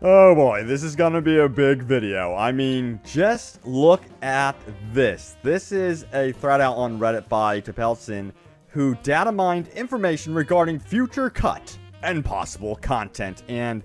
Oh boy, this is gonna be a big video. I mean, just look at this. This is a thread out on Reddit by Tapelson, who data mined information regarding future cut and possible content. And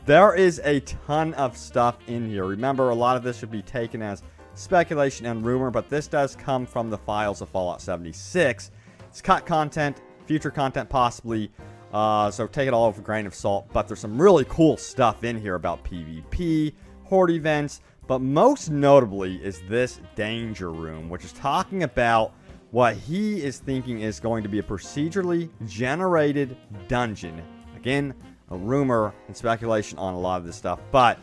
there is a ton of stuff in here. Remember, a lot of this should be taken as speculation and rumor, but this does come from the files of Fallout 76. It's cut content, future content possibly. So take it all with a grain of salt, but there's some really cool stuff in here about PvP, horde events, but most notably is this danger room, which is talking about what he is thinking is going to be a procedurally generated dungeon. Again, a rumor and speculation on a lot of this stuff, but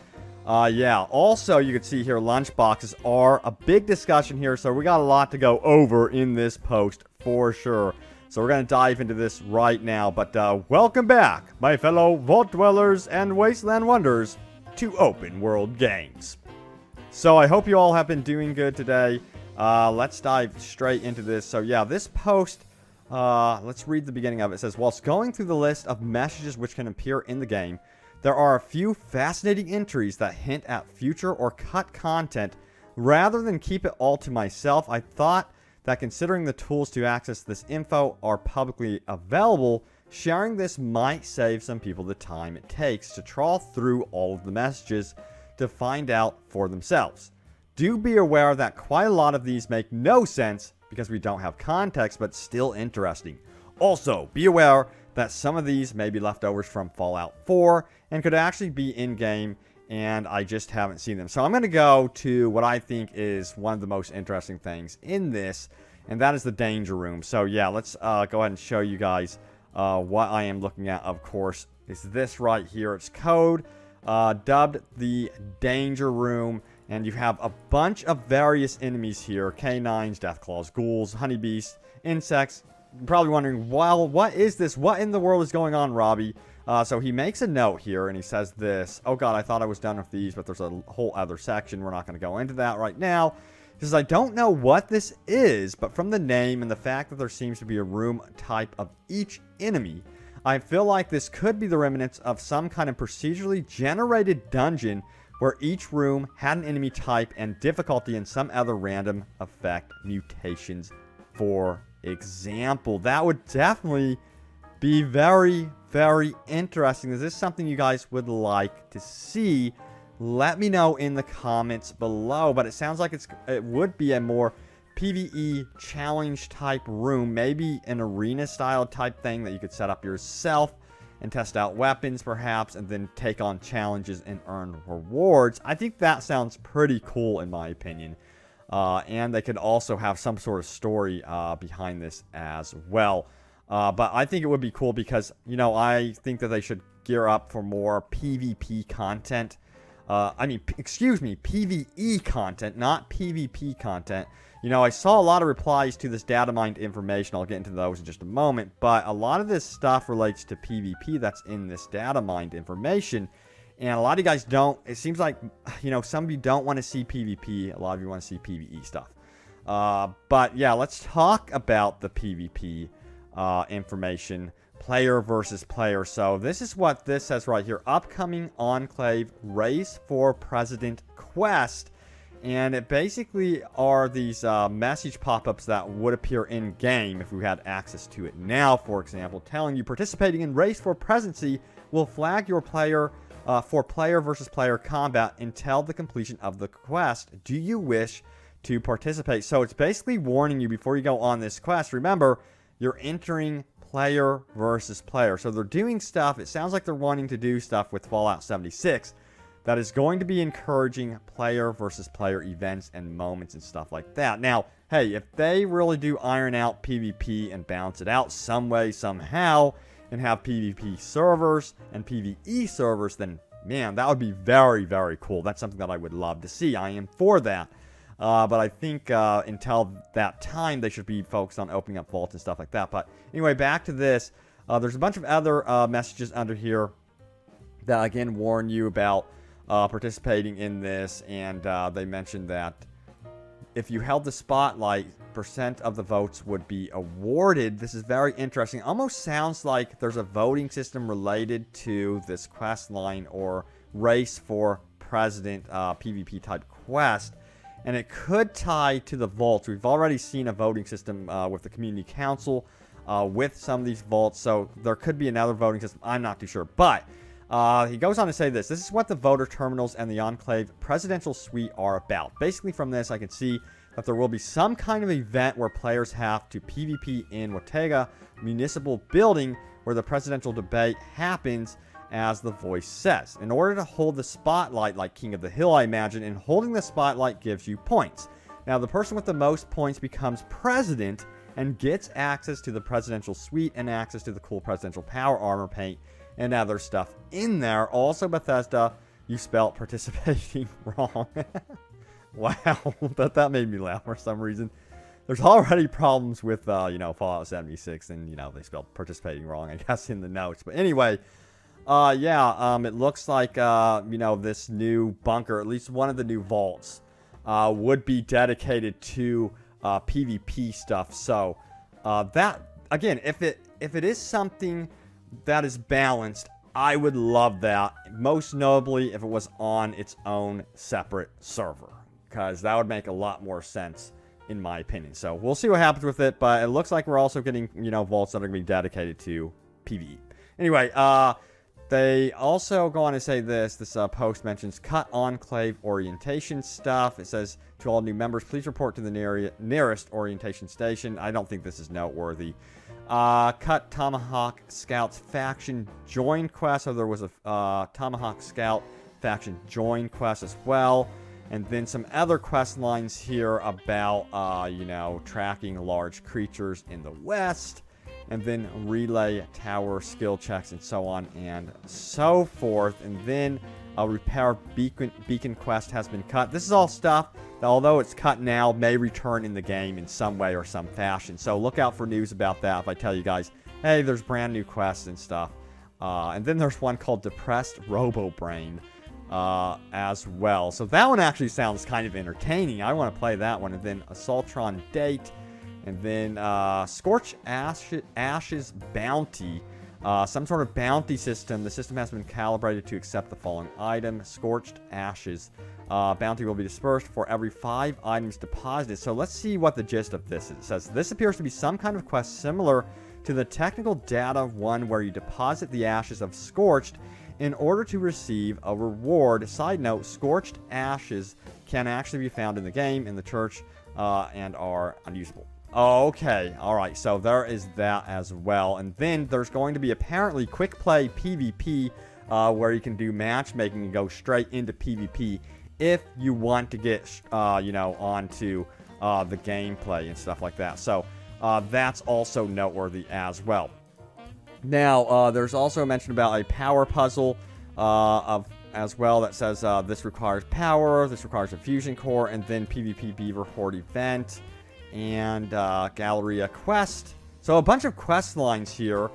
yeah, also you can see here lunchboxes are a big discussion here, so we got a lot to go over in this post for sure. So we're going to dive into this right now, but welcome back, my fellow Vault Dwellers and Wasteland Wonders, to Open World Games. So I hope you all have been doing good today. Let's dive straight into this. So yeah, this post, let's read the beginning of it. It says, whilst going through the list of messages which can appear in the game, there are a few fascinating entries that hint at future or cut content. Rather than keep it all to myself, I thought that considering the tools to access this info are publicly available, sharing this might save some people the time it takes to trawl through all of the messages to find out for themselves. Do be aware that quite a lot of these make no sense because we don't have context, but still interesting. Also, be aware that some of these may be leftovers from Fallout 4 and could actually be in-game, and I just haven't seen them. So I'm going to go to what I think is one of the most interesting things in this, and that is the danger room. So yeah, let's go ahead and show you guys what I am looking at. Of course, is this right here. It's code dubbed the danger room, and you have a bunch of various enemies here: canines, deathclaws, ghouls, honeybees, insects. You're probably wondering, well, what is this? What in the world is going on, Robbie? So he makes a note here, and he says this. Oh god, I thought I was done with these, but there's a whole other section. We're not going to go into that right now. He says, I don't know what this is, but from the name and the fact that there seems to be a room type of each enemy, I feel like this could be the remnants of some kind of procedurally generated dungeon where each room had an enemy type and difficulty and some other random effect mutations, for example. That would definitely be very, very interesting. Is this something you guys would like to see? Let me know in the comments below. But it sounds like it would be a more PvE challenge type room, maybe an arena style type thing that you could set up yourself and test out weapons perhaps, and then take on challenges and earn rewards. I think that sounds pretty cool in my opinion. And they could also have some sort of story behind this as well. But I think it would be cool because, you know, I think that they should gear up for more PvP content. Excuse me, PvE content, not PvP content. You know, I saw a lot of replies to this data mined information. I'll get into those in just a moment. But a lot of this stuff relates to PvP that's in this data mined information. And a lot of you guys don't. It seems like, you know, some of you don't want to see PvP. A lot of you want to see PvE stuff. But yeah, let's talk about the PvP information, player versus player. So this is what this says right here: upcoming Enclave Race for President quest. And it basically are these message pop-ups that would appear in game if we had access to it now. For example, telling you participating in Race for Presidency will flag your player for player versus player combat until the completion of the quest. Do you wish to participate? So it's basically warning you before you go on this quest. Remember, you're entering player versus player. So they're doing stuff. It sounds like they're wanting to do stuff with Fallout 76 that is going to be encouraging player versus player events and moments and stuff like that. Now, hey, if they really do iron out PvP and balance it out some way, somehow, and have PvP servers and PvE servers, then, man, that would be very, very cool. That's something that I would love to see. I am for that. But I think until that time, they should be focused on opening up vaults and stuff like that. But anyway, back to this. There's a bunch of other messages under here that, again, warn you about participating in this. And they mentioned that if you held the spotlight, percent of the votes would be awarded. This is very interesting. Almost sounds like there's a voting system related to this quest line or race for president PvP type quest. And it could tie to the vaults. We've already seen a voting system with the community council with some of these vaults. So there could be another voting system. I'm not too sure. But he goes on to say this. This is what the voter terminals and the Enclave presidential suite are about. Basically from this, I can see that there will be some kind of event where players have to PvP in Wattega Municipal Building where the presidential debate happens, as the voice says. In order to hold the spotlight like King of the Hill, I imagine, and holding the spotlight gives you points. Now, the person with the most points becomes president and gets access to the presidential suite and access to the cool presidential power armor paint and other stuff in there. Also, Bethesda, you spelled participating wrong. Wow, that made me laugh for some reason. There's already problems with, Fallout 76, and, they spelled participating wrong, I guess, in the notes. But anyway, it looks like, this new bunker, at least one of the new vaults, would be dedicated to PvP stuff. So, that, again, if it is something that is balanced, I would love that. Most notably, if it was on its own separate server, because that would make a lot more sense, in my opinion. So, we'll see what happens with it, but it looks like we're also getting, vaults that are going to be dedicated to PvE. Anyway, they also go on to say this post mentions cut Enclave orientation stuff. It says, to all new members, please report to the nearest orientation station. I don't think this is noteworthy. Cut Tomahawk Scouts faction join quest. So there was a Tomahawk Scout faction join quest as well. And then some other quest lines here about, tracking large creatures in the west. And then relay tower skill checks and so on and so forth. And then a repair beacon quest has been cut. This is all stuff that, although it's cut now, may return in the game in some way or some fashion. So look out for news about that if I tell you guys, hey, there's brand new quests and stuff. And then there's one called Depressed Robo-Brain as well. So that one actually sounds kind of entertaining. I want to play that one. And then Assaultron Date. And then Scorched Ashes Bounty. Some sort of bounty system. The system has been calibrated to accept the following item. Scorched Ashes. Bounty will be dispersed for every 5 items deposited. So let's see what the gist of this is. It says, this appears to be some kind of quest similar to the technical data one where you deposit the ashes of Scorched in order to receive a reward. Side note, Scorched Ashes can actually be found in the game, in the church, and are unusable. Okay, alright, so there is that as well. And then there's going to be apparently quick play PvP, where you can do matchmaking and go straight into PvP if you want to get, onto the gameplay and stuff like that. So that's also noteworthy as well. Now, there's also a mention about a power puzzle as well that says this requires power, this requires a fusion core, and then PvP Beaver Horde event. And Galleria quest. So a bunch of quest lines here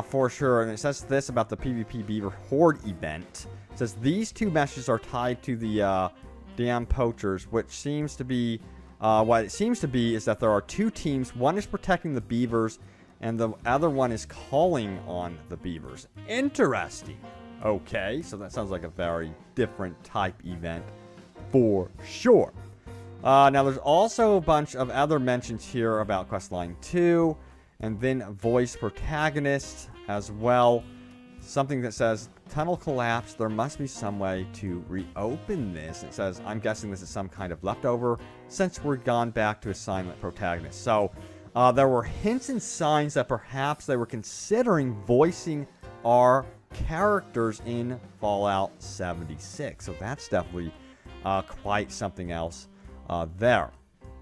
for sure. And it says this about the PvP Beaver Horde event. It says these 2 messages are tied to the damn poachers, which seems to be what it seems to be is that there are 2 teams. One is protecting the beavers and the other one is calling on the beavers. Interesting. Okay, so that sounds like a very different type event for sure. Now, there's also a bunch of other mentions here about Questline 2, and then voice protagonist as well. Something that says, tunnel collapsed, there must be some way to reopen this. It says, I'm guessing this is some kind of leftover, since we're gone back to a silent protagonist. So, there were hints and signs that perhaps they were considering voicing our characters in Fallout 76. So that's definitely quite something else. There.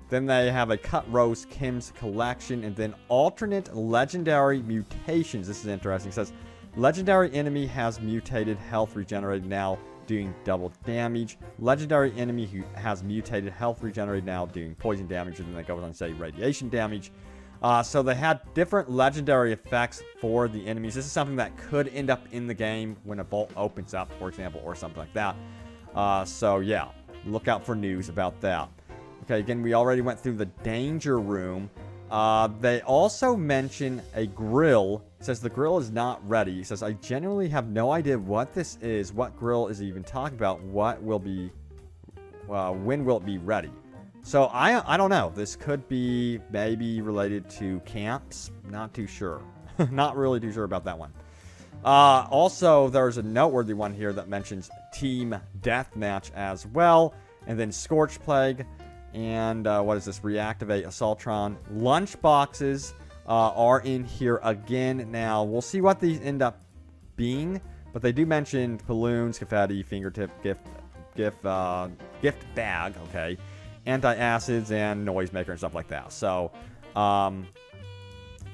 Then they have a Cut Rose Kim's collection, and then alternate legendary mutations. This is interesting. It says, legendary enemy has mutated, health regenerated now, doing double damage. Legendary enemy who has mutated, health regenerated now, doing poison damage, and then they go on to say radiation damage. So they had different legendary effects for the enemies. This is something that could end up in the game when a vault opens up, for example, or something like that. So yeah, look out for news about that. Okay, again, we already went through the danger room. They also mention a grill. It says the grill is not ready. It says, I genuinely have no idea what this is. What grill is he even talking about? What will be... when will it be ready? So, I don't know. This could be maybe related to camps. Not too sure. Not really too sure about that one. Also, there's a noteworthy one here that mentions Team Deathmatch as well. And then Scorched Plague. And what is this? Reactivate Assaultron. Lunch boxes are in here again. Now, we'll see what these end up being. But they do mention balloons, confetti, fingertip, gift bag, okay, anti-acids, and noisemaker and stuff like that. So,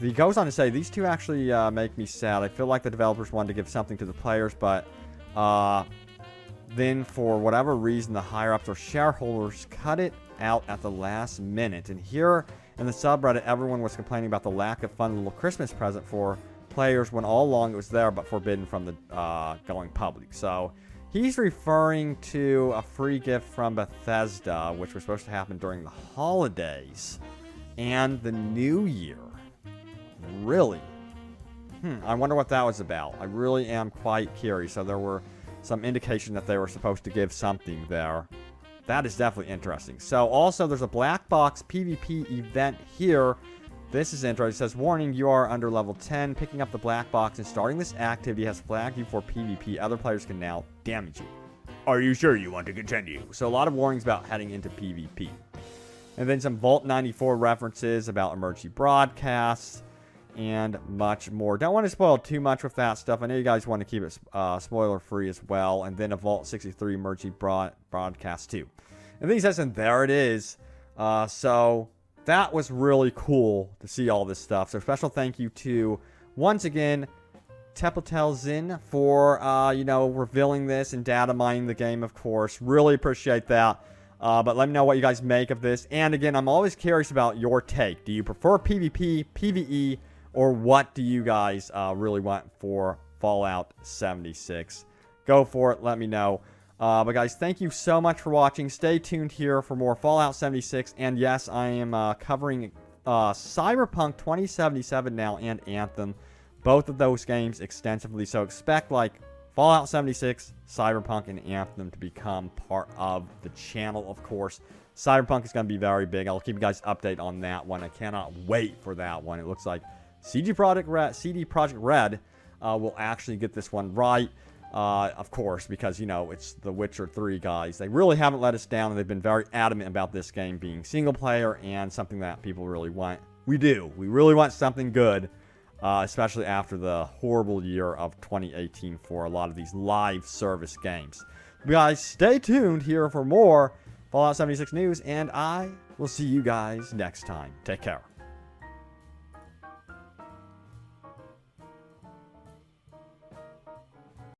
he goes on to say, these two actually make me sad. I feel like the developers wanted to give something to the players, but then for whatever reason, the higher-ups or shareholders cut it out at the last minute. And here in the subreddit, everyone was complaining about the lack of fun little Christmas present for players when all along it was there but forbidden from the going public. So he's referring to a free gift from Bethesda, which was supposed to happen during the holidays and the new year. Really? I wonder what that was about. I really am quite curious. So there were some indication that they were supposed to give something there. That is definitely interesting. So also there's a black box PvP event here. This is interesting. It says, warning, you are under level 10. Picking up the black box and starting this activity has flagged you for PvP. Other players can now damage you. Are you sure you want to continue? So a lot of warnings about heading into PvP. And then some Vault 94 references about emergency broadcasts and much more. Don't want to spoil too much with that stuff. I know you guys want to keep it spoiler free as well. And then a Vault 63 emergency broadcast too. And then he says, and there it is. So that was really cool to see all this stuff. So special thank you to, once again, Tepletelzin for, revealing this and data mining the game, of course. Really appreciate that. But let me know what you guys make of this. And again, I'm always curious about your take. Do you prefer PvP, PvE, or what do you guys really want for Fallout 76? Go for it. Let me know. But guys, thank you so much for watching. Stay tuned here for more Fallout 76. And yes, I am covering Cyberpunk 2077 now and Anthem. Both of those games extensively. So expect like Fallout 76, Cyberpunk, and Anthem to become part of the channel, of course. Cyberpunk is going to be very big. I'll keep you guys updated on that one. I cannot wait for that one. It looks like CD Projekt Red will actually get this one right. Of course, because, it's The Witcher 3, guys. They really haven't let us down, and they've been very adamant about this game being single-player and something that people really want. We do. We really want something good, especially after the horrible year of 2018 for a lot of these live service games. But guys, stay tuned here for more Fallout 76 news, and I will see you guys next time. Take care.